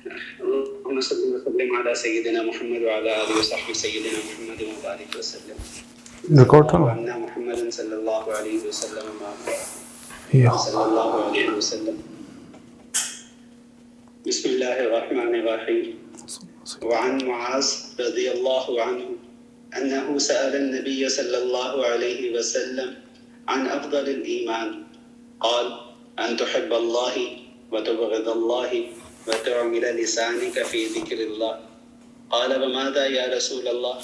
اللهم صل وسلم على سيدنا محمد وعلى آله وصحبه سيدنا محمد وبارك وسلم. ریکارڈ تھا نا وعنا محمد صلی اللہ علیہ وسلم یا صلی اللہ علیہ وسلم. بسم اللہ الرحمن الرحیم. وعن معاذ رضی اللہ عنہ انه سأل النبي صلى الله عليه وسلم عن افضل الايمان قال ان تحب الله وتبغض الله وتعمل لسانك في ذكر الله. قال وماذا يا رسول الله؟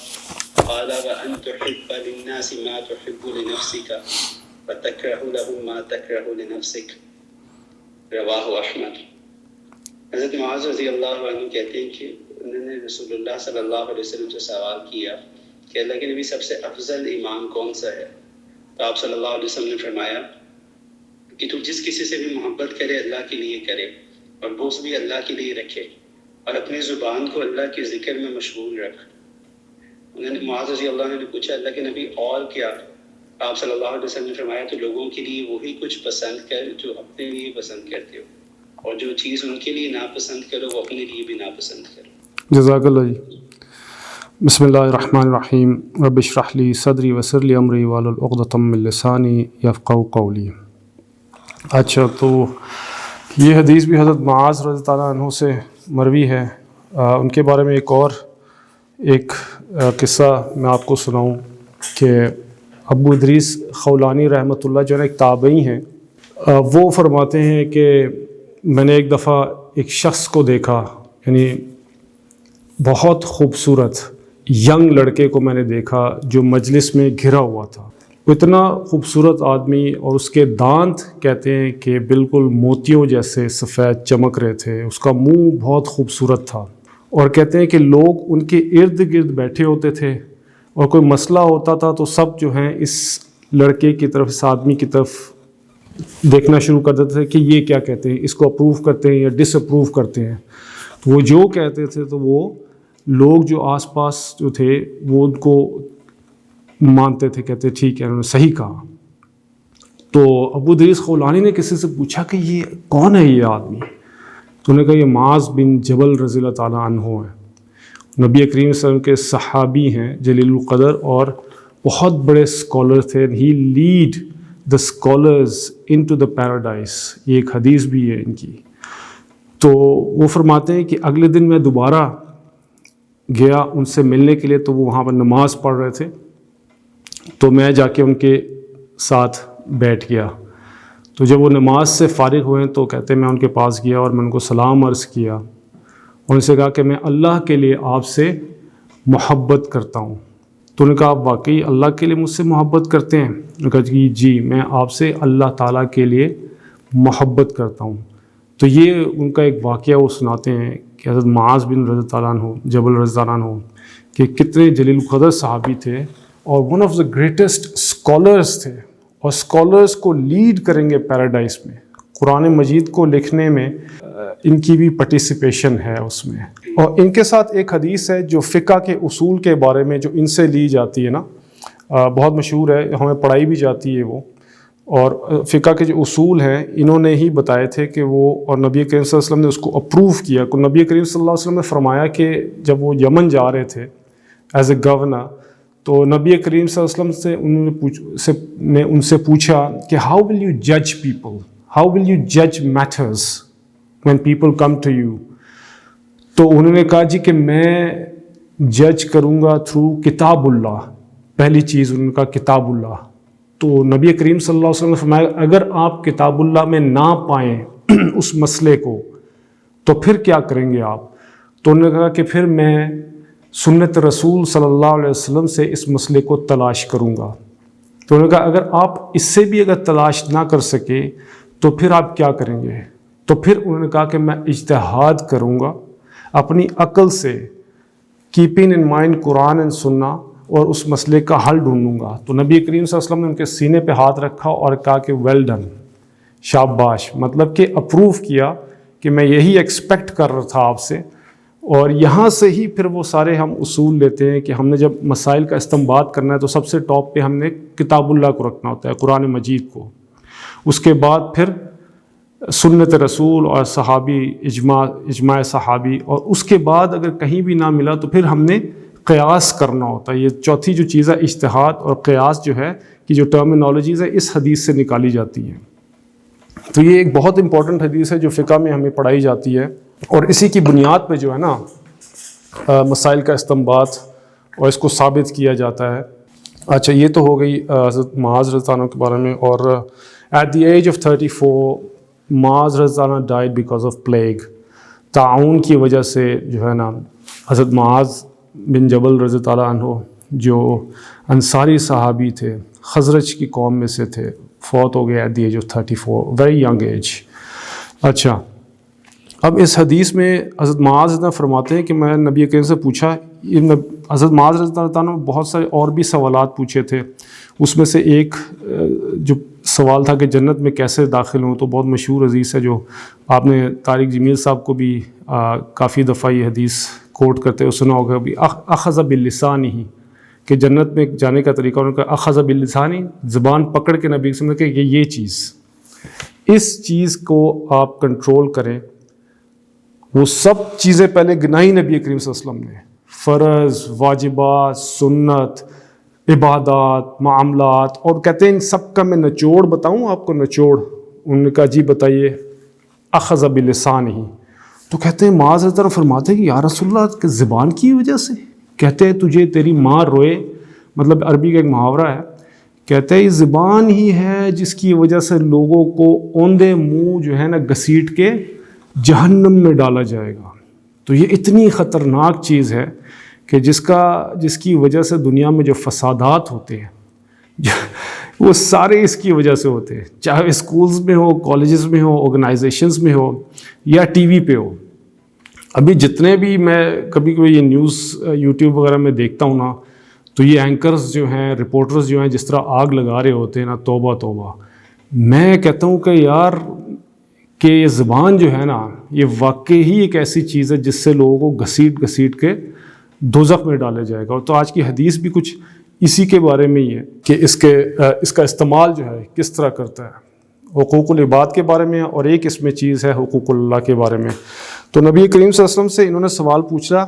قال وأن تحب للناس ما تحب لنفسك وتكره لهم ما تكره لنفسك. رواہ احمد. حضرت معاذ رضی اللہ عنہ کہتے ہیں کہ انہوں نے رسول اللہ صلی اللہ علیہ وسلم سے سوال کیا کہ اللہ کے نبی سب سے افضل ایمان کون سا ہے؟ تو آپ صلی اللہ علیہ وسلم نے فرمایا کہ تو جس کسی سے بھی محبت کرے اللہ کے لیے کرے اور بغض بھی اللہ کے لیے رکھے اور اپنی زبان کو اللہ کے ذکر میں مشغول رکھ. انہوں نے معاذ رضی اللہ عنہ نے پوچھا اللہ کے نبی اور کیا؟ آپ صلی اللہ علیہ وسلم نے فرمایا تو لوگوں کے لیے وہی کچھ پسند کر جو اپنے لیے پسند کرتے ہو اور جو چیز ان کے لیے ناپسند کرو وہ اپنے لیے بھی ناپسند کرو. جزاک اللہ جی. بسم اللہ الرحمن الرحیم. رب اشرح لی صدری ویسر لی امری واحلل عقدۃ من لسانی یفقہوا قولی. اچھا، تو یہ حدیث بھی حضرت معاذ رضی اللہ عنہ سے مروی ہے. ان کے بارے میں ایک قصہ میں آپ کو سناؤں کہ ابو ادریس خولانی رحمۃ اللہ جو ہے ایک تابعی ہیں. وہ فرماتے ہیں کہ میں نے ایک دفعہ ایک شخص کو دیکھا، یعنی بہت خوبصورت ینگ لڑکے کو میں نے دیکھا جو مجلس میں گھرا ہوا تھا. وہ اتنا خوبصورت آدمی اور اس کے دانت کہتے ہیں کہ بالکل موتیوں جیسے سفید چمک رہے تھے. اس کا منہ بہت خوبصورت تھا اور کہتے ہیں کہ لوگ ان کے ارد گرد بیٹھے ہوتے تھے اور کوئی مسئلہ ہوتا تھا تو سب جو ہیں اس لڑکے کی طرف، اس آدمی کی طرف دیکھنا شروع کر دیتے تھے کہ یہ کیا کہتے ہیں، اس کو اپروو کرتے ہیں یا ڈس اپروو کرتے ہیں. تو وہ جو کہتے تھے تو وہ لوگ جو آس پاس جو تھے وہ ان کو مانتے تھے، کہتے ٹھیک ہے انہوں نے صحیح کہا. تو ابو ادریس خولانی نے کسی سے پوچھا کہ یہ کون ہے یہ آدمی؟ تو انہوں نے کہا یہ معاذ بن جبل رضی اللہ تعالیٰ عنہ ہیں. نبی کریم صلی اللہ علیہ وسلم کے صحابی ہیں جلیل القدر اور بہت بڑے اسکالر تھے. He lead the scholars into the paradise. یہ ایک حدیث بھی ہے ان کی. تو وہ فرماتے ہیں کہ اگلے دن میں دوبارہ گیا ان سے ملنے کے لیے، تو وہ وہاں پر نماز پڑھ رہے تھے. تو میں جا کے ان کے ساتھ بیٹھ گیا. تو جب وہ نماز سے فارغ ہوئے تو کہتے میں ان کے پاس گیا اور میں ان کو سلام عرض کیا اور ان سے کہا کہ میں اللہ کے لیے آپ سے محبت کرتا ہوں. تو انہوں نے کہا آپ واقعی اللہ کے لیے مجھ سے محبت کرتے ہیں؟ انہوں نے کہا جی میں آپ سے اللہ تعالیٰ کے لیے محبت کرتا ہوں. تو یہ ان کا ایک واقعہ وہ سناتے ہیں کہ حضرت معاذ بن رضی اللہ عنہ جبل رضی اللہ عنہ کہ کتنے جلیل القدر صحابی تھے اور one of the greatest scholars تھے، اور اسکالرس کو لیڈ کریں گے پیراڈائز میں. قرآن مجید کو لکھنے میں ان کی بھی پارٹیسپیشن ہے اس میں. اور ان کے ساتھ ایک حدیث ہے جو فقہ کے اصول کے بارے میں جو ان سے لی جاتی ہے نا، بہت مشہور ہے، ہمیں پڑھائی بھی جاتی ہے وہ. اور فقہ کے جو اصول ہیں انہوں نے ہی بتائے تھے کہ وہ، اور نبی کریم صلی اللہ علیہ وسلم نے اس کو اپروو کیا. نبی کریم صلی اللہ علیہ وسلم نے فرمایا کہ جب وہ یمن جا رہے تھے ایز اے گورنر، تو نبی کریم صلی اللہ علیہ وسلم سے انہوں نے ان سے پوچھا کہ ہاؤ ول یو جج پیپل، ہاؤ ول یو جج matters when people come to you. تو انہوں نے کہا جی کہ میں جج کروں گا تھرو کتاب اللہ. پہلی چیز انہوں نے کہا کتاب اللہ. تو نبی کریم صلی اللہ علیہ وسلم نے فرمایا اگر آپ کتاب اللہ میں نہ پائیں اس مسئلے کو تو پھر کیا کریں گے آپ؟ تو انہوں نے کہا کہ پھر میں سنت رسول صلی اللہ علیہ وسلم سے اس مسئلے کو تلاش کروں گا. تو انہوں نے کہا اگر آپ اس سے بھی اگر تلاش نہ کر سکے تو پھر آپ کیا کریں گے؟ تو پھر انہوں نے کہا کہ میں اجتہاد کروں گا اپنی عقل سے، keeping in mind Quran and سننا، اور اس مسئلے کا حل ڈھونڈوں گا. تو نبی کریم صلی اللہ علیہ وسلم نے ان کے سینے پہ ہاتھ رکھا اور کہا کہ ویل ڈن، شاباش، مطلب کہ اپروو کیا کہ میں یہی ایکسپیکٹ کر رہا تھا آپ سے. اور یہاں سے ہی پھر وہ سارے ہم اصول لیتے ہیں کہ ہم نے جب مسائل کا استنباط کرنا ہے تو سب سے ٹاپ پہ ہم نے کتاب اللہ کو رکھنا ہوتا ہے، قرآن مجید کو. اس کے بعد پھر سنت رسول اور صحابی اجماع صحابی، اور اس کے بعد اگر کہیں بھی نہ ملا تو پھر ہم نے قیاس کرنا ہوتا ہے۔ یہ چوتھی جو چیز ہے اجتہاد اور قیاس جو ہے کہ جو ٹرمینالوجیز ہے اس حدیث سے نکالی جاتی ہیں۔ تو یہ ایک بہت امپورٹنٹ حدیث ہے جو فقہ میں ہمیں پڑھائی جاتی ہے، اور اسی کی بنیاد پہ جو ہے نا مسائل کا استنباط اور اس کو ثابت کیا جاتا ہے۔ اچھا، یہ تو ہو گئی حضرت معاذ رضی اللہ عنہ کے بارے میں۔ اور ایٹ دی ایج آف 34 معاذ رضی اللہ عنہ ڈائیڈ بیکاز آف پلیگ، طاعون کی وجہ سے جو ہے نا حضرت معاذ بن جبل رضی اللہ عنہ جو انصاری صحابی تھے، خزرج کی قوم میں سے تھے، فوت ہو گئے at the age of 34، very young age. اچھا، اب اس حدیث میں حضرت معاذ رضی اللہ عنہ فرماتے ہیں کہ میں نبی کریم سے پوچھا، حضرت معاذ رضی اللہ عنہ بہت سارے اور بھی سوالات پوچھے تھے، اس میں سے ایک جو سوال تھا کہ جنت میں کیسے داخل ہوں، تو بہت مشہور حدیث ہے جو آپ نے طارق جمیل صاحب کو بھی کافی دفعہ یہ حدیث کوٹ کرتے ہوئے سنا ہوگا بھی، اخذ باللسانہ، کہ جنت میں جانے کا طریقہ انہوں نے کہا اخذ باللسانہ، زبان پکڑ کے نبی صلی اللہ علیہ وسلم نے کہا کہ یہ چیز، اس چیز کو آپ کنٹرول کریں۔ وہ سب چیزیں پہلے گنائی نبی کریم صلی اللہ علیہ وسلم نے، فرض، واجبات، سنت، عبادات، معاملات، اور کہتے ہیں ان سب کا میں نچوڑ بتاؤں آپ کو، نچوڑ؟ انہوں نے کہا جی بتائیے، اخذ باللسانہ۔ تو کہتے ہیں معاذ رضی اللہ عنہ فرماتے ہیں کہ یا رسول اللہ کہ زبان کی وجہ سے؟ کہتے ہیں تجھے تیری ماں روئے، مطلب عربی کا ایک محاورہ ہے، کہتے ہیں یہ زبان ہی ہے جس کی وجہ سے لوگوں کو اوندے منہ جو ہے نا گھسیٹ کے جہنم میں ڈالا جائے گا۔ تو یہ اتنی خطرناک چیز ہے کہ جس کی وجہ سے دنیا میں جو فسادات ہوتے ہیں وہ سارے اس کی وجہ سے ہوتے ہیں، چاہے اسکولز میں ہو، کالجز میں ہو، آرگنائزیشنز میں ہو، یا ٹی وی پہ ہو۔ ابھی جتنے بھی میں کبھی یہ نیوز یوٹیوب وغیرہ میں دیکھتا ہوں نا، تو یہ اینکرز جو ہیں، رپورٹرز جو ہیں، جس طرح آگ لگا رہے ہوتے ہیں نا، توبہ توبہ۔ میں کہتا ہوں کہ یار کہ یہ زبان جو ہے نا، یہ واقعی ہی ایک ایسی چیز ہے جس سے لوگوں کو گھسیٹ کے دوزخ میں ڈالا جائے گا۔ تو آج کی حدیث بھی کچھ اسی کے بارے میں ہی ہے کہ اس کا استعمال جو ہے کس طرح کرتا ہے، حقوق العباد کے بارے میں، اور ایک اس میں چیز ہے حقوق اللہ کے بارے میں۔ تو نبی کریم صلی اللہ علیہ وسلم سے انہوں نے سوال پوچھا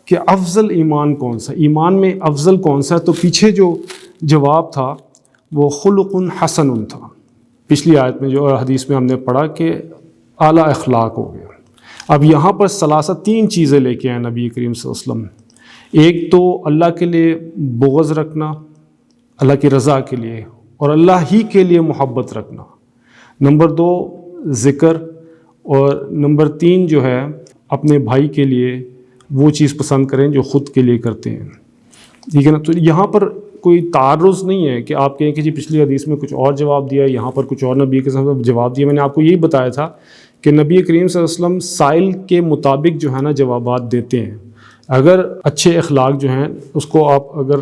کہ افضل ایمان کون سا، ایمان میں افضل کون سا ہے؟ تو پیچھے جو جواب تھا وہ خلق حسن تھا، پچھلی آیت میں جو حدیث میں ہم نے پڑھا کہ اعلیٰ اخلاق ہو گیا۔ اب یہاں پر ثلاثہ تین چیزیں لے کے آئے نبی کریم صلی اللہ علیہ وسلم۔ ایک تو اللہ کے لیے بغض رکھنا، اللہ کی رضا کے لیے، اور اللہ ہی کے لیے محبت رکھنا۔ نمبر 2 ذکر، اور نمبر 3 جو ہے اپنے بھائی کے لیے وہ چیز پسند کریں جو خود کے لیے کرتے ہیں، ٹھیک ہے نا؟ تو یہاں پر کوئی تعارض نہیں ہے کہ آپ کہیں کہ جی پچھلی حدیث میں کچھ اور جواب دیا ہے، یہاں پر کچھ اور نبی کے ساتھ جواب دیا۔ میں نے آپ کو یہی بتایا تھا کہ نبی کریم صلی اللہ علیہ وسلم سائل کے مطابق جو ہے نا جوابات دیتے ہیں۔ اگر اچھے اخلاق جو ہیں اس کو آپ اگر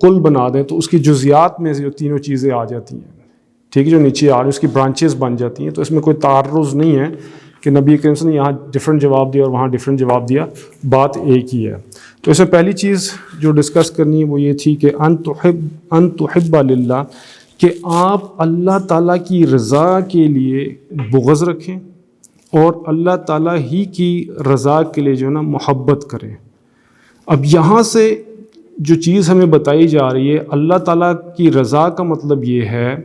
کل بنا دیں تو اس کی جزیات میں جو تینوں چیزیں آ جاتی ہیں، ٹھیک ہے، جو نیچے آ رہی اس کی برانچز بن جاتی ہیں۔ تو اس میں کوئی تعارض نہیں ہے کہ نبی کریم صلی اللہ علیہ وسلم نے یہاں ڈفرینٹ جواب دیا اور وہاں ڈفرینٹ جواب دیا، بات ایک ہی ہے۔ تو اس میں پہلی چیز جو ڈسکس کرنی ہے وہ یہ تھی کہ ان تحب للہ، کہ آپ اللہ تعالیٰ کی رضا کے لیے بغض رکھیں اور اللہ تعالیٰ ہی کی رضا کے لیے جو ہے نا محبت کریں۔ اب یہاں سے جو چیز ہمیں بتائی جا رہی ہے، اللہ تعالیٰ کی رضا کا مطلب یہ ہے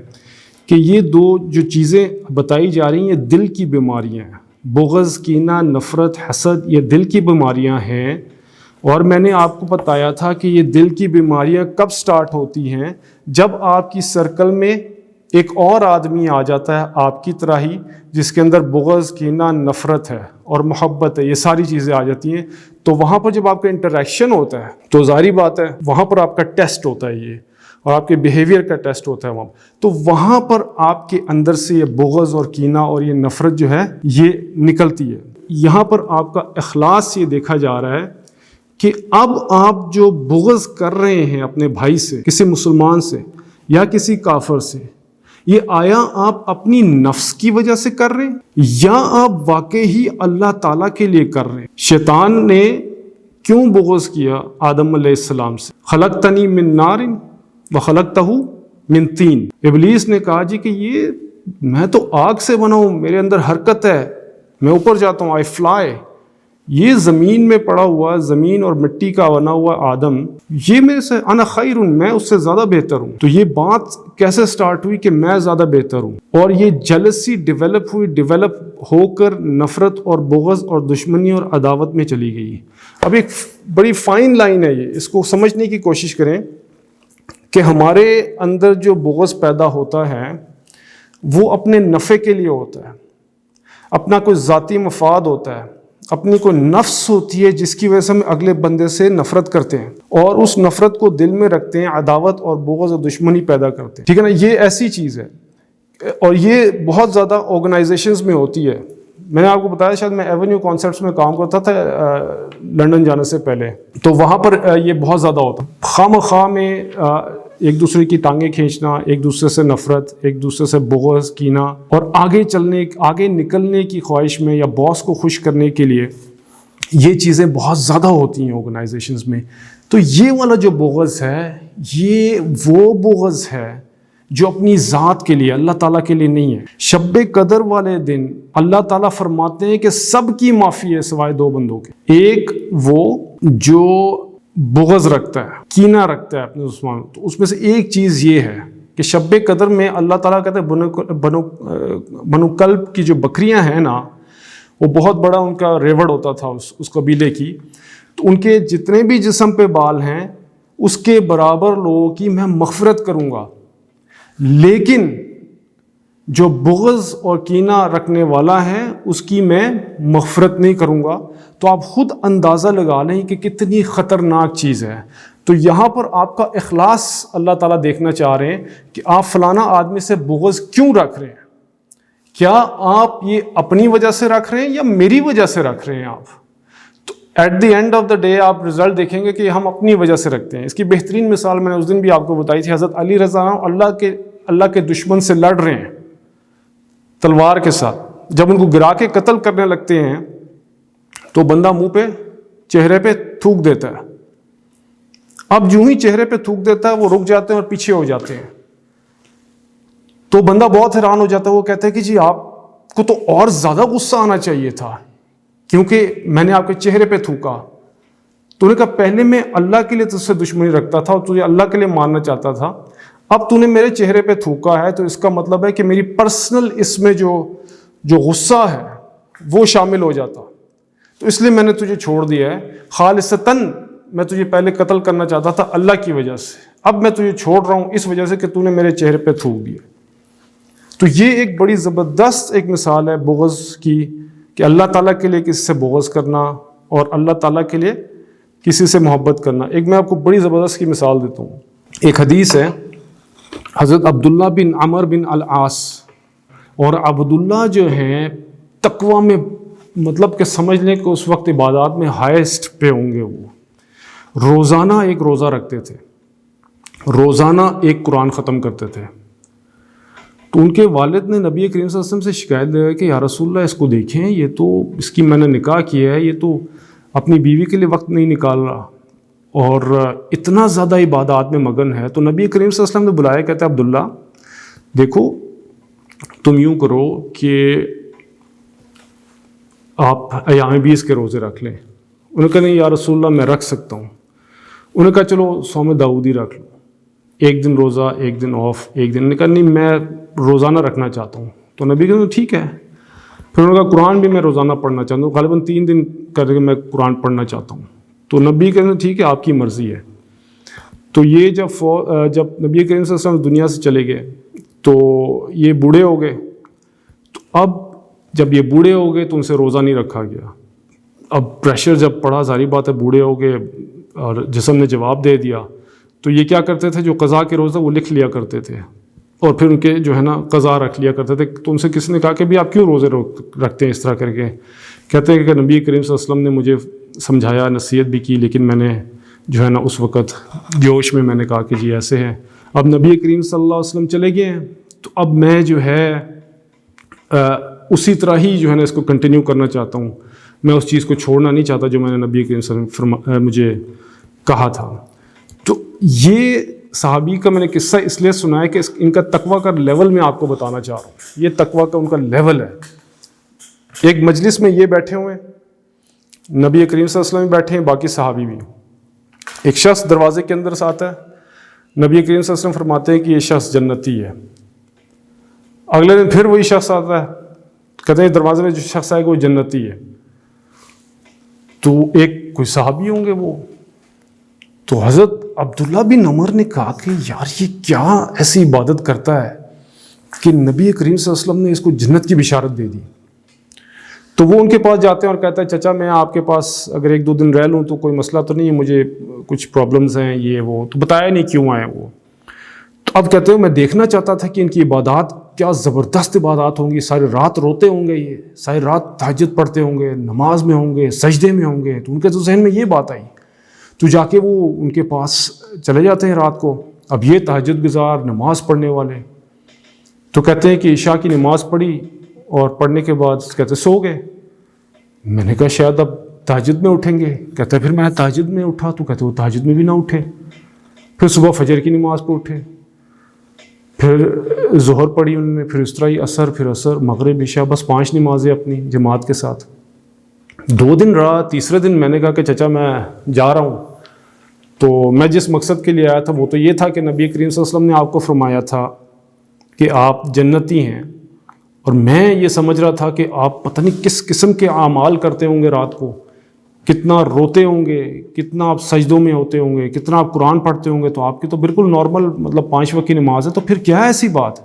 کہ یہ دو جو چیزیں بتائی جا رہی ہیں یہ دل کی بیماریاں ہیں۔ بغض، کینہ، نفرت، حسد، یہ دل کی بیماریاں ہیں۔ اور میں نے آپ کو بتایا تھا کہ یہ دل کی بیماریاں کب سٹارٹ ہوتی ہیں؟ جب آپ کی سرکل میں ایک اور آدمی آ جاتا ہے آپ کی طرح ہی، جس کے اندر بغض، کینہ، نفرت ہے اور محبت ہے، یہ ساری چیزیں آ جاتی ہیں۔ تو وہاں پر جب آپ کا انٹریکشن ہوتا ہے تو ظاہری بات ہے وہاں پر آپ کا ٹیسٹ ہوتا ہے یہ، اور آپ کے بیہیویئر کا ٹیسٹ ہوتا ہے وہاں۔ تو وہاں پر آپ کے اندر سے یہ بغض اور کینہ اور یہ نفرت جو ہے یہ نکلتی ہے۔ یہاں پر آپ کا اخلاص یہ دیکھا جا رہا ہے کہ اب آپ جو بغض کر رہے ہیں اپنے بھائی سے، کسی مسلمان سے یا کسی کافر سے، یہ آیا آپ اپنی نفس کی وجہ سے کر رہے ہیں یا آپ واقعی ہی اللہ تعالیٰ کے لیے کر رہے ہیں؟ شیطان نے کیوں بغض کیا آدم علیہ السلام سے؟ خلقتنی من نار وخلقتہ من طین۔ ابلیس نے کہا جی کہ یہ میں تو آگ سے بنا ہوں، میرے اندر حرکت ہے، میں اوپر جاتا ہوں، آئی فلائی. یہ زمین میں پڑا ہوا، زمین اور مٹی کا بنا ہوا آدم، یہ میرے سے انا خیر، میں اس سے زیادہ بہتر ہوں. تو یہ بات کیسے سٹارٹ ہوئی کہ میں زیادہ بہتر ہوں، اور یہ جلسی ڈیولپ ہوئی، ڈیولپ ہو کر نفرت اور بغض اور دشمنی اور عداوت میں چلی گئی. اب ایک بڑی فائن لائن ہے یہ، اس کو سمجھنے کی کوشش کریں کہ ہمارے اندر جو بغض پیدا ہوتا ہے وہ اپنے نفع کے لیے ہوتا ہے، اپنا کوئی ذاتی مفاد ہوتا ہے، اپنی کوئی نفس ہوتی ہے جس کی وجہ سے ہم اگلے بندے سے نفرت کرتے ہیں اور اس نفرت کو دل میں رکھتے ہیں، عداوت اور بغض اور دشمنی پیدا کرتے ہیں. ٹھیک ہے نا، یہ ایسی چیز ہے اور یہ بہت زیادہ آرگنائزیشنز میں ہوتی ہے. میں نے آپ کو بتایا شاید میں ایونیو کانسیپٹس میں کام کرتا تھا لنڈن جانے سے پہلے، تو وہاں پر یہ بہت زیادہ ہوتا. خواہ مخواہ میں ایک دوسرے کی ٹانگیں کھینچنا، ایک دوسرے سے نفرت، ایک دوسرے سے بغض، کینہ، اور آگے نکلنے کی خواہش میں یا باس کو خوش کرنے کے لیے یہ چیزیں بہت زیادہ ہوتی ہیں آرگنائزیشنز میں. تو یہ والا جو بغض ہے یہ وہ بغض ہے جو اپنی ذات کے لیے، اللہ تعالیٰ کے لیے نہیں ہے. شب قدر والے دن اللہ تعالیٰ فرماتے ہیں کہ سب کی معافی ہے سوائے دو بندوں کے. ایک وہ جو بغض رکھتا ہے، کینہ رکھتا ہے اپنے دشمن، تو اس میں سے ایک چیز یہ ہے کہ شب قدر میں اللہ تعالیٰ کہتے ہیں بنو کلب کی جو بکریاں ہیں نا، وہ بہت بڑا ان کا ریوڑ ہوتا تھا اس قبیلے کی، تو ان کے جتنے بھی جسم پہ بال ہیں اس کے برابر لوگوں کی میں مغفرت کروں گا، لیکن جو بغض اور کینہ رکھنے والا ہے اس کی میں مغفرت نہیں کروں گا. تو آپ خود اندازہ لگا لیں کہ کتنی خطرناک چیز ہے. تو یہاں پر آپ کا اخلاص اللہ تعالیٰ دیکھنا چاہ رہے ہیں کہ آپ فلانا آدمی سے بغض کیوں رکھ رہے ہیں. کیا آپ یہ اپنی وجہ سے رکھ رہے ہیں یا میری وجہ سے رکھ رہے ہیں آپ؟ تو at the end of the day آپ رزلٹ دیکھیں گے کہ ہم اپنی وجہ سے رکھتے ہیں. اس کی بہترین مثال میں نے اس دن بھی آپ کو بتائی تھی. حضرت علی رضی اللہ عنہ اللہ کے دشمن سے لڑ رہے ہیں تلوار کے ساتھ. جب ان کو گرا کے قتل کرنے لگتے ہیں تو بندہ منہ پہ چہرے پہ تھوک دیتا ہے. اب جو ہی چہرے پہ تھوک دیتا ہے وہ رک جاتے ہیں اور پیچھے ہو جاتے ہیں. تو بندہ بہت حیران ہو جاتا ہے. وہ کہتا ہے کہ جی آپ کو تو اور زیادہ غصہ آنا چاہیے تھا کیونکہ میں نے آپ کے چہرے پہ تھوکا. تو نے کہا پہلے میں اللہ کے لیے تجھ سے دشمنی رکھتا تھا اور تجھے اللہ کے لیے مارنا چاہتا تھا، اب تو نے میرے چہرے پہ تھوکا ہے تو اس کا مطلب ہے کہ میری پرسنل اس میں جو غصہ ہے وہ شامل ہو جاتا، تو اس لیے میں نے تجھے چھوڑ دیا ہے. خالصتاً میں تجھے پہلے قتل کرنا چاہتا تھا اللہ کی وجہ سے، اب میں تجھے چھوڑ رہا ہوں اس وجہ سے کہ تو نے میرے چہرے پہ تھوک دیا. تو یہ ایک بڑی زبردست ایک مثال ہے بغض کی کہ اللہ تعالیٰ کے لیے کسی سے بغض کرنا اور اللہ تعالیٰ کے لیے کسی سے محبت کرنا. ایک میں آپ کو بڑی زبردست کی مثال دیتا ہوں. ایک حدیث ہے حضرت عبداللہ بن عمر بن العاص، اور عبداللہ جو ہیں تقوی میں مطلب کہ سمجھ لیں کہ اس وقت عبادات میں ہائیسٹ پہ ہوں گے. وہ روزانہ ایک روزہ رکھتے تھے، روزانہ ایک قرآن ختم کرتے تھے. تو ان کے والد نے نبی کریم صلی اللہ علیہ وسلم سے شکایت لگائی کہ یا رسول اللہ اس کو دیکھیں، یہ تو اس کی میں نے نکاح کیا ہے، یہ تو اپنی بیوی کے لیے وقت نہیں نکال رہا اور اتنا زیادہ عبادات میں مگن ہے. تو نبی کریم صلی اللہ علیہ وسلم نے بلایا، کہتے ہیں عبداللہ دیکھو تم یوں کرو کہ آپ ایام 20 کے روزے رکھ لیں. انہوں نے کہا نہیں یا رسول اللہ میں رکھ سکتا ہوں. انہوں نے کہا چلو صوم داؤدی رکھ لو، ایک دن روزہ ایک دن آف ایک دن. نے کہا نہیں میں روزانہ رکھنا چاہتا ہوں. تو نبی کہتے ہیں ٹھیک ہے. پھر انہوں نے کہا قرآن بھی میں روزانہ پڑھنا چاہتا ہوں، غالباً 3 دن کر کے میں قرآن پڑھنا چاہتا ہوں. تو نبی کہتے ہیں ٹھیک ہے آپ کی مرضی ہے. تو یہ جب نبی کریم صلی اللہ علیہ وسلم دنیا سے چلے گئے تو یہ بوڑھے ہو گئے. تو اب جب یہ بوڑھے ہو گئے تو ان سے روزہ نہیں رکھا گیا. اب پریشر جب پڑا، ظاہری بات ہے بوڑھے ہو گئے اور جسم نے جواب دے دیا، تو یہ کیا کرتے تھے جو قضا کے روزہ وہ لکھ لیا کرتے تھے اور پھر ان کے جو ہے نا قضا رکھ لیا کرتے تھے. تو ان سے کسی نے کہا کہ بھی آپ کیوں روزے رکھتے ہیں اس طرح کر کے؟ کہتے ہیں کہ نبی کریم صلی اللہ علیہ وسلم نے مجھے سمجھایا، نصیحت بھی کی، لیکن میں نے جو ہے نا اس وقت جوش میں نے کہا کہ جی ایسے ہے. اب نبی کریم صلی اللہ علیہ وسلم چلے گئے ہیں تو اب میں جو ہے اسی طرح ہی جو ہے نا اس کو کنٹینیو کرنا چاہتا ہوں. میں اس چیز کو چھوڑنا نہیں چاہتا جو میں نے نبی کریم صلی اللہ علیہ وسلم مجھے کہا تھا. تو یہ صحابی کا میں نے قصہ اس لیے سنا ہے کہ ان کا تقویٰ کا لیول میں آپ کو بتانا چاہ رہا ہوں. یہ تقویٰ کا ان کا لیول ہے. ایک مجلس میں یہ بیٹھے ہوئے ہیں, نبی کریم صلی اللہ علیہ وسلم بیٹھے ہیں, باقی صحابی بھی. ایک شخص دروازے کے اندر سے آتا ہے, نبی کریم صلی اللہ علیہ وسلم فرماتے ہیں کہ یہ شخص جنتی ہے. اگلے دن پھر وہی شخص آتا ہے, کہتے ہیں دروازے میں جو شخص آئے گا وہ جنتی ہے. تو ایک کوئی صحابی ہوں گے وہ, تو حضرت عبداللہ بن عمر نے کہا کہ یار یہ کیا ایسی عبادت کرتا ہے کہ نبی کریم صلی اللہ علیہ وسلم نے اس کو جنت کی بشارت دے دی. تو وہ ان کے پاس جاتے ہیں اور کہتا ہے چچا میں آپ کے پاس اگر 1-2 دن رہ لوں تو کوئی مسئلہ تو نہیں ہے, مجھے کچھ پرابلمز ہیں یہ وہ. تو بتایا نہیں کیوں آئے وہ. تو اب کہتے ہیں میں دیکھنا چاہتا تھا کہ ان کی عبادات کیا زبردست عبادات ہوں گی, ساری رات روتے ہوں گے, یہ ساری رات تہجد پڑھتے ہوں گے, نماز میں ہوں گے, سجدے میں ہوں گے. تو ان کے تو ذہن میں یہ بات آئی. تو جا کے وہ ان کے پاس چلے جاتے ہیں رات کو. اب یہ تہجد گزار, نماز پڑھنے والے, تو کہتے ہیں کہ عشاء کی نماز پڑھی اور پڑھنے کے بعد کہتے سو گئے. میں نے کہا شاید اب تہجد میں اٹھیں گے. کہتے ہیں پھر میں تہجد میں اٹھا. تو کہتے وہ تہجد میں بھی نہ اٹھے. پھر صبح فجر کی نماز پہ اٹھے, پھر ظہر پڑھی انہوں نے, پھر اس طرح ہی عصر, مغرب, عشاء, بس 5 نمازیں اپنی جماعت کے ساتھ. 2 دن رہا. تیسرے دن میں نے کہا کہ چچا میں جا رہا ہوں. تو میں جس مقصد کے لیے آیا تھا وہ تو یہ تھا کہ نبی کریم صلی اللہ علیہ وسلم نے آپ کو فرمایا تھا کہ آپ جنتی ہیں, اور میں یہ سمجھ رہا تھا کہ آپ پتہ نہیں کس قسم کے اعمال کرتے ہوں گے رات کو, کتنا روتے ہوں گے, کتنا آپ سجدوں میں ہوتے ہوں گے, کتنا آپ قرآن پڑھتے ہوں گے. تو آپ کی تو بالکل نارمل مطلب 5 وقت کی نماز ہے, تو پھر کیا ہے ایسی بات.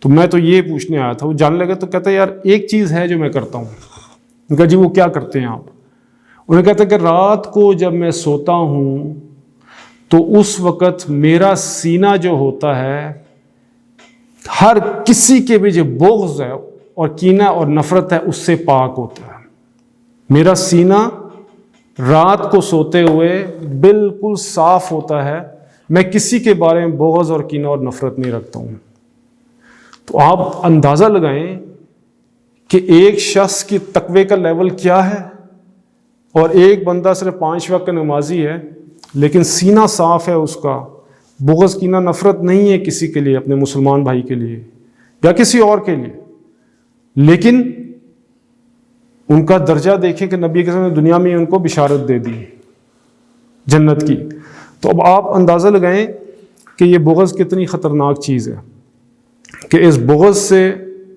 تو میں تو یہ پوچھنے آیا تھا. وہ جاننے لگے تو کہتا ہے یار ایک چیز ہے جو میں کرتا ہوں. ان کا جی وہ کیا کرتے ہیں آپ؟ انہیں کہتے ہیں کہ رات کو جب میں سوتا ہوں تو اس وقت میرا سینہ جو ہوتا ہے ہر کسی کے بھی جو بغض ہے اور کینہ اور نفرت ہے اس سے پاک ہوتا ہے. میرا سینہ رات کو سوتے ہوئے بالکل صاف ہوتا ہے, میں کسی کے بارے میں بغض اور کینہ اور نفرت نہیں رکھتا ہوں. تو آپ اندازہ لگائیں کہ ایک شخص کی تقوی کا لیول کیا ہے, اور ایک بندہ صرف 5 وقت کا نمازی ہے لیکن سینہ صاف ہے, اس کا بغض کینہ نفرت نہیں ہے کسی کے لیے, اپنے مسلمان بھائی کے لیے یا کسی اور کے لیے. لیکن ان کا درجہ دیکھیں کہ نبی کے نے دنیا میں ان کو بشارت دے دی جنت کی. تو اب آپ اندازہ لگائیں کہ یہ بغض کتنی خطرناک چیز ہے, کہ اس بغض سے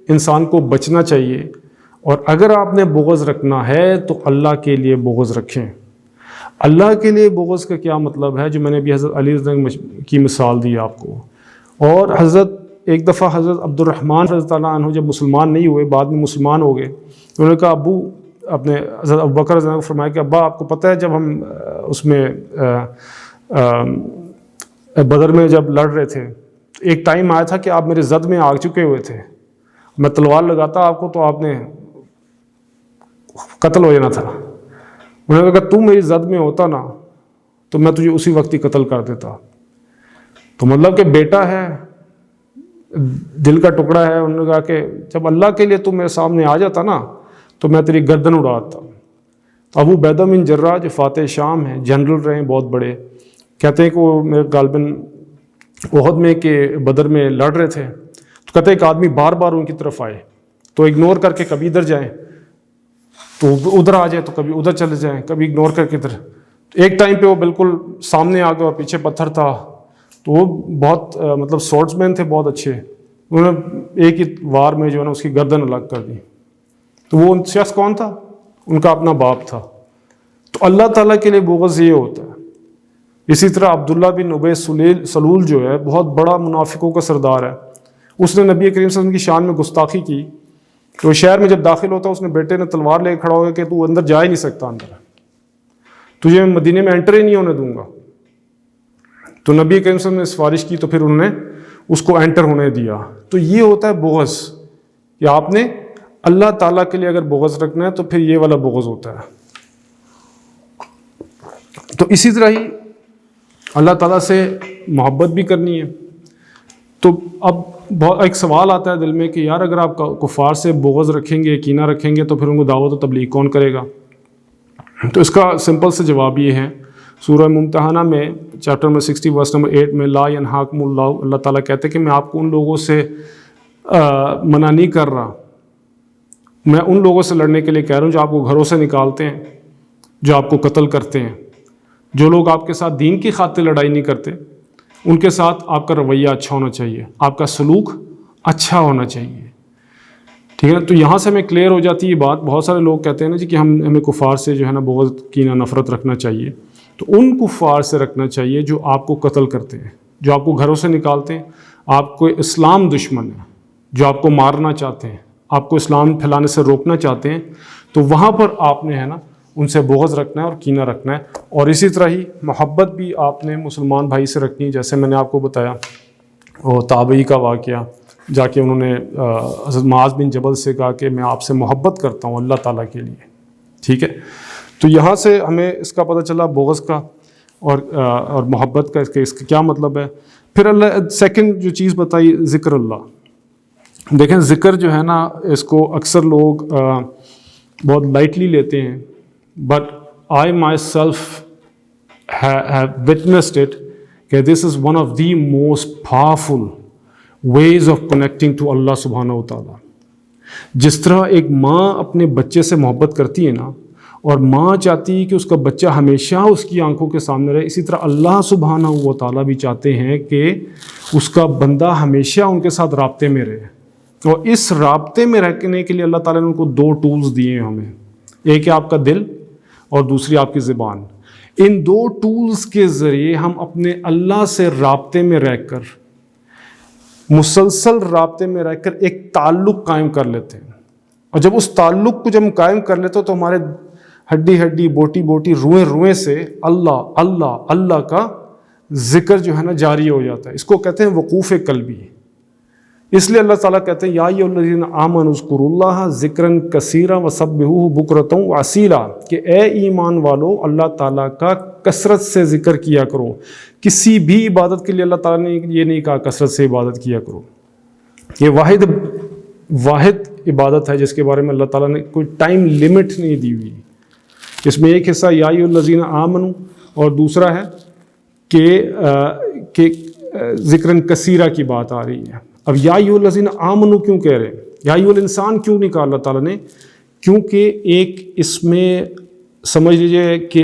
انسان کو بچنا چاہیے. اور اگر آپ نے بغض رکھنا ہے تو اللہ کے لیے بغض رکھیں. اللہ کے لیے بغض کا کیا مطلب ہے, جو میں نے بھی حضرت علی رضی اللہ عنہ کی مثال دی آپ کو. اور ایک دفعہ حضرت عبد الرحمن رضی اللہ عنہ جب مسلمان نہیں ہوئے, بعد میں مسلمان ہو گئے, انہوں نے کہا ابو, اپنے حضرت ابوبکر رضی اللہ عنہ کو فرمایا کہ ابا آپ کو پتہ ہے جب ہم اس میں بدر میں جب لڑ رہے تھے, ایک ٹائم آیا تھا کہ آپ میرے زد میں آ چکے ہوئے تھے, میں تلوار لگاتا آپ کو تو آپ نے قتل ہو جانا تھا. انہوں نے کہا کہ تو میری زد میں ہوتا نا تو میں تجھے اسی وقت ہی قتل کر دیتا. تو مطلب کہ بیٹا ہے, دل کا ٹکڑا ہے. انہوں نے کہا کہ جب اللہ کے لیے تو میرے سامنے آ جاتا نا تو میں تیری گردن اڑاتا. ابو عبیدہ بن جراح جو فاتح شام ہیں, جنرل رہے ہیں بہت بڑے, کہتے ہیں کہ وہ میرے غالباً احد میں کہ بدر میں لڑ رہے تھے. تو کہتے ہیں ایک آدمی بار بار ان کی طرف آئے تو اگنور کر کے کبھی ادھر جائیں تو ادھر آ جائیں, تو کبھی ادھر چلے جائیں, کبھی اگنور کر کے ادھر. ایک ٹائم پہ وہ بالکل سامنے آ گیا اور پیچھے پتھر تھا. تو وہ بہت مطلب سورٹس مین تھے بہت اچھے. انہوں نے ایک ہی وار میں جو ہے نا اس کی گردن الگ کر دی. تو وہ شخص کون تھا؟ ان کا اپنا باپ تھا. تو اللہ تعالیٰ کے لیے بغض یہ ہوتا ہے. اسی طرح عبداللہ بن ابی سلول جو ہے بہت بڑا منافقوں کا سردار ہے. اس نے نبی کریم صلی اللہ علیہ وسلم کی شان میں گستاخی کی. تو شہر میں جب داخل ہوتا اس نے بیٹے نے تلوار لے کھڑا ہو گیا کہ تو اندر جا ہی نہیں سکتا, اندر تجھے میں مدینے میں انٹر ہی نہیں ہونے دوں گا. تو نبی کریم صلی اللہ علیہ وسلم نے سفارش کی تو پھر انہوں نے اس کو انٹر ہونے دیا. تو یہ ہوتا ہے بغض, کہ آپ نے اللہ تعالیٰ کے لیے اگر بغض رکھنا ہے تو پھر یہ والا بغض ہوتا ہے. تو اسی طرح ہی اللہ تعالیٰ سے محبت بھی کرنی ہے. تو اب بہت ایک سوال آتا ہے دل میں کہ یار اگر آپ کفار سے بغض رکھیں گے, کینہ رکھیں گے, تو پھر ان کو دعوت و تبلیغ کون کرے گا؟ تو اس کا سمپل سے جواب یہ ہے, سورہ ممتحنہ میں چیپٹر نمبر 60 ورس نمبر 8 میں لا ینہاکم اللہ، اللہ تعالیٰ کہتے ہیں کہ میں آپ کو ان لوگوں سے منع نہیں کر رہا، میں ان لوگوں سے لڑنے کے لیے کہہ رہا ہوں جو آپ کو گھروں سے نکالتے ہیں، جو آپ کو قتل کرتے ہیں، جو لوگ آپ کے ساتھ دین کی خاطر لڑائی نہیں کرتے، ان کے ساتھ آپ کا رویہ اچھا ہونا چاہیے، آپ کا سلوک اچھا ہونا چاہیے، ٹھیک ہے نا۔ تو یہاں سے ہمیں کلیئر ہو جاتی ہے یہ بات۔ بہت سارے لوگ کہتے ہیں نا جی کہ ہمیں کفار سے جو ہے نا بغض کینہ نفرت رکھنا چاہیے، تو ان کفار سے رکھنا چاہیے جو آپ کو قتل کرتے ہیں، جو آپ کو گھروں سے نکالتے ہیں، آپ کو اسلام دشمن ہے، جو آپ کو مارنا چاہتے ہیں، آپ کو اسلام پھیلانے سے روکنا چاہتے ہیں، تو وہاں پر آپ نے ہے نا ان سے بغض رکھنا ہے اور کینہ رکھنا ہے۔ اور اسی طرح ہی محبت بھی آپ نے مسلمان بھائی سے رکھنی ہے، جیسے میں نے آپ کو بتایا وہ تابعی کا واقعہ، جا کے انہوں نے حضرت معاذ بن جبل سے کہا کہ میں آپ سے محبت کرتا ہوں اللہ تعالیٰ کے لیے، ٹھیک ہے۔ تو یہاں سے ہمیں اس کا پتہ چلا بغض کا اور محبت کا، اس کا کیا مطلب ہے۔ پھر اللہ سیکنڈ جو چیز بتائی ذکر اللہ۔ دیکھیں ذکر جو ہے نا اس کو اکثر لوگ بہت لائٹلی لیتے ہیں، but I myself have witnessed it کہ this is one of the most powerful ways of connecting to Allah سبحانہ و تعالیٰ۔ جس طرح ایک ماں اپنے بچے سے محبت کرتی ہے نا، اور ماں چاہتی ہے کہ اس کا بچہ ہمیشہ اس کی آنکھوں کے سامنے رہے، اسی طرح اللہ سبحانہ و تعالیٰ بھی چاہتے ہیں کہ اس کا بندہ ہمیشہ ان کے ساتھ رابطے میں رہے۔ اور اس رابطے میں رہنے کے لیے اللہ تعالیٰ نے ان کو دو ٹولز دیے ہیں ہمیں، ایک ہے آپ کا دل اور دوسری آپ کی زبان۔ ان دو ٹولز کے ذریعے ہم اپنے اللہ سے رابطے میں رہ کر، مسلسل رابطے میں رہ کر ایک تعلق قائم کر لیتے ہیں۔ اور جب اس تعلق کو جب ہم قائم کر لیتے تو ہمارے ہڈی ہڈی بوٹی بوٹی روئیں روئیں سے اللہ اللہ اللہ کا ذکر جو ہے نا جاری ہو جاتا ہے۔ اس کو کہتے ہیں وقوف قلبی۔ اس لیے اللہ تعالیٰ کہتے ہیں یا ایھا الذین آمنوا اذکروا اللہ ذکرا کثیرا وسبحوہ بکرۃ واصیلا، کہ اے ایمان والو اللہ تعالیٰ کا کثرت سے ذکر کیا کرو۔ کسی بھی عبادت کے لیے اللہ تعالیٰ نے یہ نہیں کہا کثرت سے عبادت کیا کرو، یہ واحد عبادت ہے جس کے بارے میں اللہ تعالیٰ نے کوئی ٹائم لمٹ نہیں دی ہوئی۔ اس میں ایک حصہ یا ایھا الذین آمنوا اور دوسرا ہے کہ ذکرن کثیرہ کی بات آ رہی ہے۔ اب یا ایھا الذین آمنوا کیوں کہہ رہے ہیں، یا ایھا الانسان کیوں نہیں کہا اللہ تعالیٰ نے؟ کیونکہ ایک اس میں سمجھ لیجیے کہ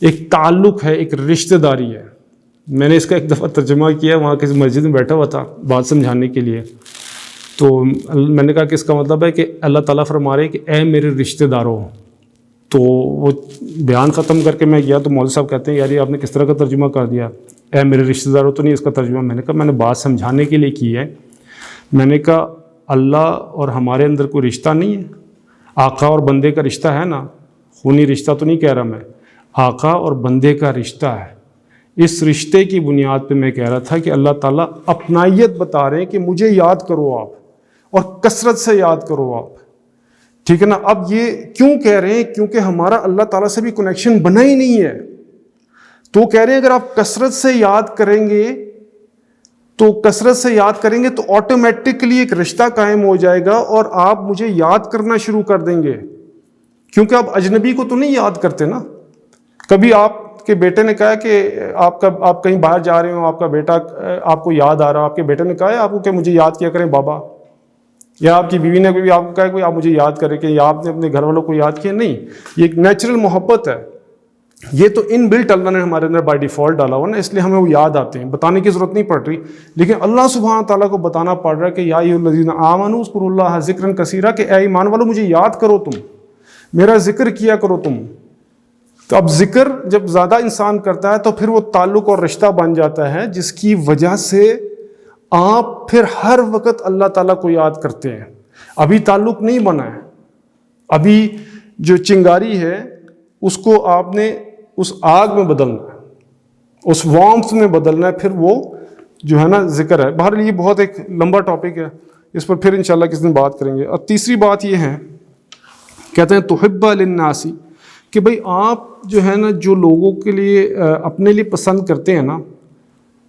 ایک تعلق ہے، ایک رشتہ داری ہے۔ میں نے اس کا ایک دفعہ ترجمہ کیا، وہاں کسی مسجد میں بیٹھا ہوا تھا بات سمجھانے کے لیے، تو میں نے کہا کہ اس کا مطلب ہے کہ اللہ تعالیٰ فرما رہے کہ اے میرے رشتہ داروں۔ تو وہ بیان ختم کر کے میں گیا تو مولوی صاحب کہتے ہیں یار یہ آپ نے کس طرح کا ترجمہ کر دیا، اے میرے رشتہ داروں تو نہیں اس کا ترجمہ۔ میں نے کہا میں نے بات سمجھانے کے لیے کی ہے، میں نے کہا اللہ اور ہمارے اندر کوئی رشتہ نہیں ہے، آقا اور بندے کا رشتہ ہے نا، خونی رشتہ تو نہیں کہہ رہا میں، آقا اور بندے کا رشتہ ہے۔ اس رشتے کی بنیاد پہ میں کہہ رہا تھا کہ اللہ تعالیٰ اپنائیت بتا رہے ہیں کہ مجھے یاد کرو آپ، اور کثرت سے یاد کرو آپ، ٹھیک ہے نا۔ اب یہ کیوں کہہ رہے ہیں؟ کیونکہ ہمارا اللہ تعالیٰ سے بھی کنیکشن بنا ہی نہیں ہے، تو کہہ رہے ہیں اگر آپ کثرت سے یاد کریں گے تو آٹومیٹکلی ایک رشتہ قائم ہو جائے گا اور آپ مجھے یاد کرنا شروع کر دیں گے، کیونکہ آپ اجنبی کو تو نہیں یاد کرتے نا۔ کبھی آپ کے بیٹے نے کہا کہ آپ کہیں باہر جا رہے ہو، آپ کا بیٹا آپ کو یاد آ رہا، آپ کے بیٹے نے کہا ہے آپ کو کہ مجھے یاد کیا کریں بابا، یا آپ کی بیوی نے بھی آپ کو کہا کہ آپ مجھے یاد کریں، کہ یا آپ نے اپنے گھر والوں کو یاد کیا؟ نہیں، یہ ایک نیچرل محبت ہے، یہ تو ان بلٹ اللہ نے ہمارے اندر بائی ڈیفالٹ ڈالا ہوا نا، اس لیے ہمیں وہ یاد آتے ہیں، بتانے کی ضرورت نہیں پڑ رہی۔ لیکن اللہ سبحانہ تعالیٰ کو بتانا پڑ رہا ہے کہ یا ایھا الذین آمنوا اذکروا اللہ ذکرا کثیرا، کہ اے ایمان والو مجھے یاد کرو، تم میرا ذکر کیا کرو تم۔ تو اب ذکر جب زیادہ انسان کرتا ہے تو پھر وہ تعلق اور رشتہ بن جاتا ہے، جس کی وجہ سے آپ پھر ہر وقت اللہ تعالیٰ کو یاد کرتے ہیں۔ ابھی تعلق نہیں بنا ہے، ابھی جو چنگاری ہے اس کو آپ نے اس آگ میں بدلنا ہے، اس وارمتھ میں بدلنا ہے، پھر وہ جو ہے نا ذکر ہے۔ بہرحال یہ بہت ایک لمبا ٹاپک ہے، اس پر پھر انشاءاللہ کس دن بات کریں گے۔ اور تیسری بات یہ ہے، کہتے ہیں تحب للناس، کہ بھئی آپ جو ہے نا جو لوگوں کے لیے اپنے لیے پسند کرتے ہیں نا،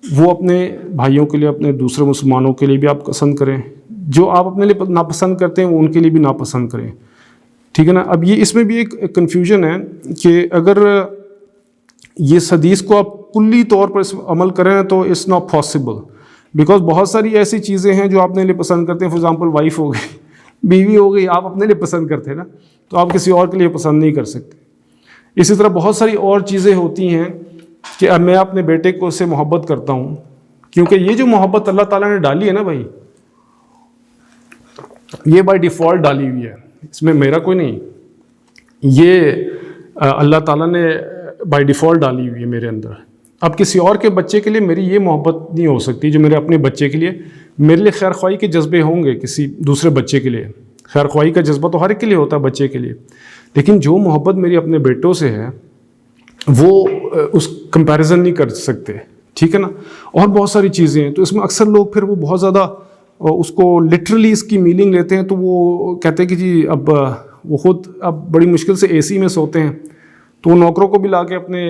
وہ اپنے بھائیوں کے لیے، اپنے دوسرے مسلمانوں کے لیے بھی آپ پسند کریں، جو آپ اپنے لیے ناپسند کرتے ہیں وہ ان کے لیے بھی ناپسند کریں، ٹھیک ہے نا۔ اب یہ اس میں بھی ایک کنفیوژن ہے کہ اگر یہ حدیث کو آپ کلی طور پر اس عمل کریں تو اٹس ناٹ پاسبل، بیکاز بہت ساری ایسی چیزیں ہیں جو آپ اپنے لیے پسند کرتے ہیں. فار ایگزامپل وائف ہو گئی، بیوی ہو گئی، آپ اپنے لیے پسند کرتے ہیں نا، تو آپ کسی اور کے لیے پسند نہیں کر سکتے. اسی طرح بہت ساری اور چیزیں ہوتی ہیں کہ اب میں اپنے بیٹے کو سے محبت کرتا ہوں، کیونکہ یہ جو محبت اللہ تعالیٰ نے ڈالی ہے نا بھائی، یہ بائی ڈیفالٹ ڈالی ہوئی ہے، اس میں میرا کوئی نہیں، یہ اللہ تعالیٰ نے بائی ڈیفالٹ ڈالی ہوئی ہے میرے اندر. اب کسی اور کے بچے کے لیے میری یہ محبت نہیں ہو سکتی جو میرے اپنے بچے کے لیے. میرے لیے خیر خواہی کے جذبے ہوں گے کسی دوسرے بچے کے لیے، خیر خواہی کا جذبہ تو ہر ایک کے لیے ہوتا ہے بچے کے لیے، لیکن جو محبت میری اپنے بیٹوں سے ہے وہ اس کمپیریزن نہیں کر سکتے، ٹھیک ہے نا. اور بہت ساری چیزیں ہیں، تو اس میں اکثر لوگ پھر وہ بہت زیادہ اس کو لٹرلی اس کی میننگ لیتے ہیں، تو وہ کہتے ہیں کہ جی اب وہ خود اب بڑی مشکل سے اے سی میں سوتے ہیں، تو وہ نوکروں کو بھی لا کے اپنے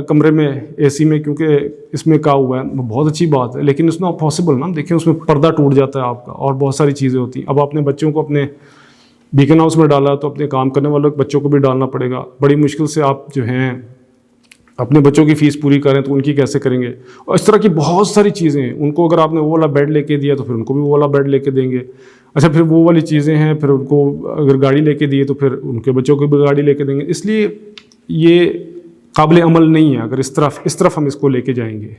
کمرے میں اے سی میں، کیونکہ اس میں کہا ہوا ہے، بہت اچھی بات ہے، لیکن اس ناٹ پاسبل نا. دیکھیں اس میں پردہ ٹوٹ جاتا ہے آپ کا، اور بہت ساری چیزیں ہوتی ہیں. اب اپنے بچوں کو اپنے بیکن ہاؤس میں ڈالا تو اپنے کام کرنے والوں بچوں کو بھی ڈالنا پڑے گا. بڑی مشکل سے آپ جو ہیں اپنے بچوں کی فیس پوری کریں تو ان کی کیسے کریں گے. اور اس طرح کی بہت ساری چیزیں ہیں. ان کو اگر آپ نے وہ والا بیڈ لے کے دیا تو پھر ان کو بھی وہ والا بیڈ لے کے دیں گے. اچھا پھر وہ والی چیزیں ہیں، پھر ان کو اگر گاڑی لے کے دیے تو پھر ان کے بچوں کو بھی گاڑی لے کے دیں گے. اس لیے یہ قابل عمل نہیں ہے اگر اس طرف ہم اس کو لے کے جائیں گے.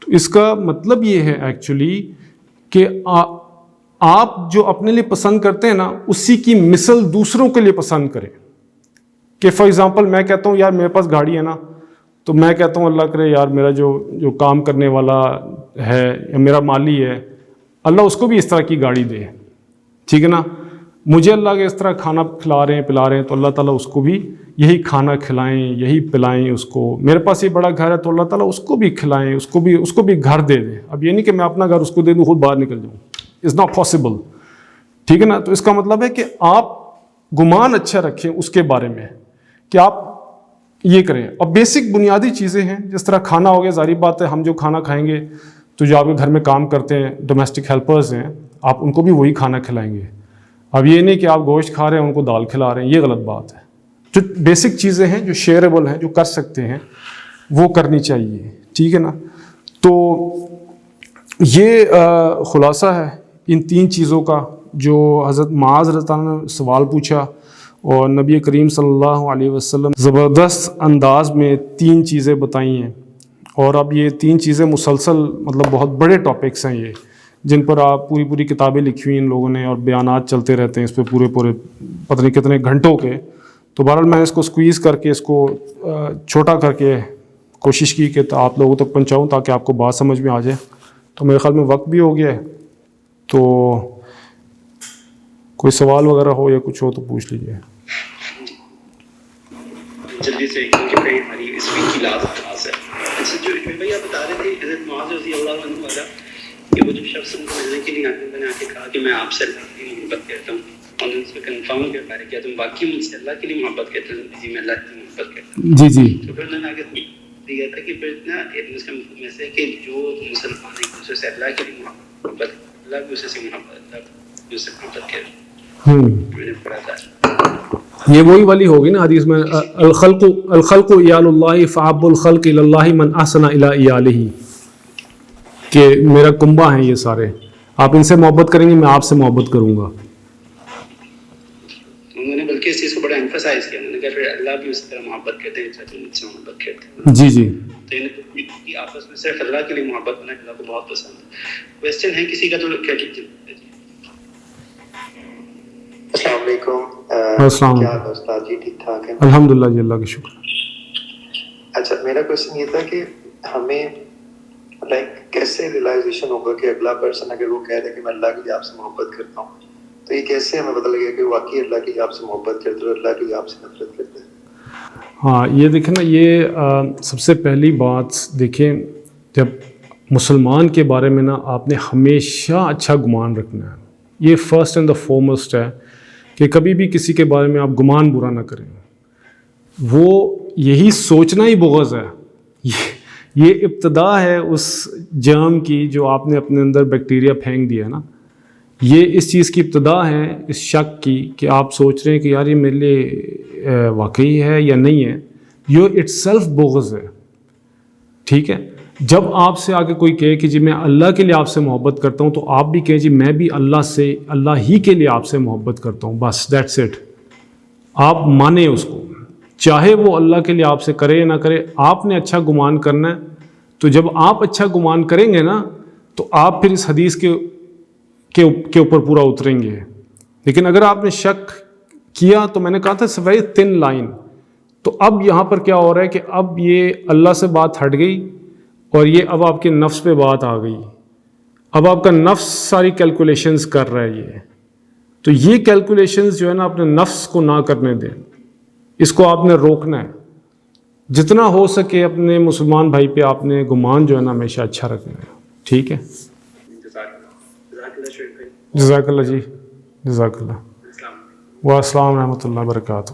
تو اس کا مطلب یہ ہے ایکچولی کہ آپ جو اپنے لیے پسند کرتے ہیں نا، اسی کی مثل دوسروں کے لیے پسند کریں. کہ فار ایگزامپل میں کہتا ہوں یار میرے پاس گاڑی ہے نا، تو میں کہتا ہوں اللہ کرے یار میرا جو کام کرنے والا ہے یا میرا مالی ہے، اللہ اس کو بھی اس طرح کی گاڑی دے، ٹھیک ہے نا. مجھے اللہ کے اس طرح کھانا کھلا رہے ہیں پلا رہے ہیں، تو اللہ تعالیٰ اس کو بھی یہی کھانا کھلائیں، یہی پلائیں اس کو. میرے پاس یہ بڑا گھر ہے تو اللہ تعالیٰ اس کو بھی کھلائیں، اس کو بھی گھر دے دیں. اب یہ نہیں کہ میں اپنا گھر اس کو دے دوں خود باہر نکل جاؤں، اٹس ناٹ پاسبل، ٹھیک ہے نا. تو اس کا مطلب ہے کہ آپ گمان اچھا رکھیں اس کے بارے میں کہ آپ یہ کریں. اور بیسک بنیادی چیزیں ہیں، جس طرح کھانا ہو گیا، ظاہری بات ہے ہم جو کھانا کھائیں گے تو جو آپ کے گھر میں کام کرتے ہیں ڈومیسٹک ہیلپرز ہیں، آپ ان کو بھی وہی کھانا کھلائیں گے. اب یہ نہیں کہ آپ گوشت کھا رہے ہیں ان کو دال کھلا رہے ہیں، یہ غلط بات ہے. جو بیسک چیزیں ہیں جو شیئربل ہیں، جو کر سکتے ہیں، وہ کرنی چاہیے، ٹھیک ہے نا. تو یہ خلاصہ ہے ان 3 چیزوں کا جو حضرت معاذ رضی اللہ عنہ نے سوال پوچھا، اور نبی کریم صلی اللہ علیہ وسلم زبردست انداز میں 3 چیزیں بتائی ہیں. اور اب یہ 3 چیزیں مسلسل مطلب بہت بڑے ٹاپکس ہیں یہ، جن پر آپ پوری کتابیں لکھی ہوئی ان لوگوں نے، اور بیانات چلتے رہتے ہیں اس پہ پورے پتہ نہیں کتنے گھنٹوں کے. تو بہرحال میں اس کو سکویز کر کے، اس کو چھوٹا کر کے کوشش کی کہ آپ لوگوں تک پہنچاؤں تاکہ آپ کو بات سمجھ میں آ جائے. تو میرے خیال میں وقت بھی ہو گیا ہے، تو کوئی سوال وغیرہ ہو یا کچھ ہو تو پوچھ لیجیے. جلدی سے کیونکہ بھائی ہماری اس ویک کی لاسٹ کلاس ہے. اچھا جو بھائی آپ بتا رہے تھے حضرت معاذ رضی اللہ عنہ والا کہ وہ جو شخص ان کو ملنے کے لیے آتے ہیں، میں نے آ کے کہا کہ میں آپ سے اللہ کی محبت کرتا ہوں، اور نے اس کو کنفرم کر پا رہے کیا تم واقعی مجھ سے اللہ کے لیے محبت کرتے ہیں؟ جی میں اللہ کی محبت کرتا ہوں. جی تو پھر انہوں نے آگے دیا تھا کہ پھر نا مسلم میں سے کہ جو مسلمان ایک دوسرے سے اللہ کے لیے محبت، اللہ بھی اسے سے محبت، اللہ بھی اسے محبت کرتا. میں نے پڑھا تھا یہ وہی والی ہوگی نا حدیث میں، الخلق عیال اللہ فاحب الخلق الی اللہ من احسن الی عیالہ، کہ میرا کنبہ ہیں یہ سارے، آپ ان سے محبت کریں گے میں آپ سے محبت کروں گا. انہوں نے بلکہ اس چیز کو بڑا ایمفسائز کیا، انہوں نے کہا پھر اللہ بھی اسی طرح محبت کرتے ہیں جیسے تم مجھ سے محبت کرتے ہیں. جی تو انہیں آپس میں صرف اللہ کے لیے محبت ہونا اللہ کو بہت پسند ہے. کویسچن ہے کسی کا تو کیا کیجیے. السلام علیکم. السلام کیا حال استاد جی؟ ٹھیک ٹھاک ہے الحمدللہ جی، اللہ کا شکر. اچھا میرا کوشچن یہ تھا کہ ہمیں کیسے ریلائزیشن ہوگا کہ اگلا پرسن اگر وہ کہہ رہے کہ میں اللہ کے لیے آپ سے محبت کرتا ہوں، تو یہ کیسے ہمیں پتہ لگے کہ واقعی اللہ کے لیے آپ سے محبت کرتے ہیں اور اللہ کے لیے آپ سے نفرت کرتے ہیں؟ ہاں یہ دیکھیں نا، یہ سب سے پہلی بات دیکھیں، جب مسلمان کے بارے میں نا آپ نے ہمیشہ اچھا گمان رکھنا ہے. یہ فرسٹ اینڈ دا فورموسٹ ہے کہ کبھی بھی کسی کے بارے میں آپ گمان برا نہ کریں. وہ یہی سوچنا ہی بغض ہے، یہ ابتدا ہے اس جرم کی جو آپ نے اپنے اندر بیکٹیریا پھینک دیا ہے نا. یہ اس چیز کی ابتدا ہے، اس شک کی کہ آپ سوچ رہے ہیں کہ یار یہ میرے لیے واقعی ہے یا نہیں ہے. یہ اٹ سیلف بغض ہے. ٹھیک ہے. جب آپ سے آگے کوئی کہے کہ جی میں اللہ کے لیے آپ سے محبت کرتا ہوں، تو آپ بھی کہیں جی میں بھی اللہ ہی کے لیے آپ سے محبت کرتا ہوں، بس دیٹس اٹ. آپ مانیں اس کو، چاہے وہ اللہ کے لیے آپ سے کرے یا نہ کرے، آپ نے اچھا گمان کرنا ہے. تو جب آپ اچھا گمان کریں گے نا تو آپ پھر اس حدیث کے اوپر پورا اتریں گے. لیکن اگر آپ نے شک کیا تو میں نے کہا تھا ویری تھن لائن. تو اب یہاں پر کیا ہو رہا ہے کہ اب یہ اللہ سے بات ہٹ گئی اور یہ اب آپ کے نفس پہ بات آ گئی. اب آپ کا نفس ساری کیلکولیشنز کر رہا ہے یہ. تو یہ کیلکولیشنز جو ہے نا اپنے نفس کو نہ کرنے دیں، اس کو آپ نے روکنا ہے. جتنا ہو سکے اپنے مسلمان بھائی پہ آپ نے گمان جو ہے نا ہمیشہ اچھا رکھنا ہے. ٹھیک ہے، جزاک اللہ جی، جزاک اللہ. والسلام ورحمۃ اللہ وبرکاتہ.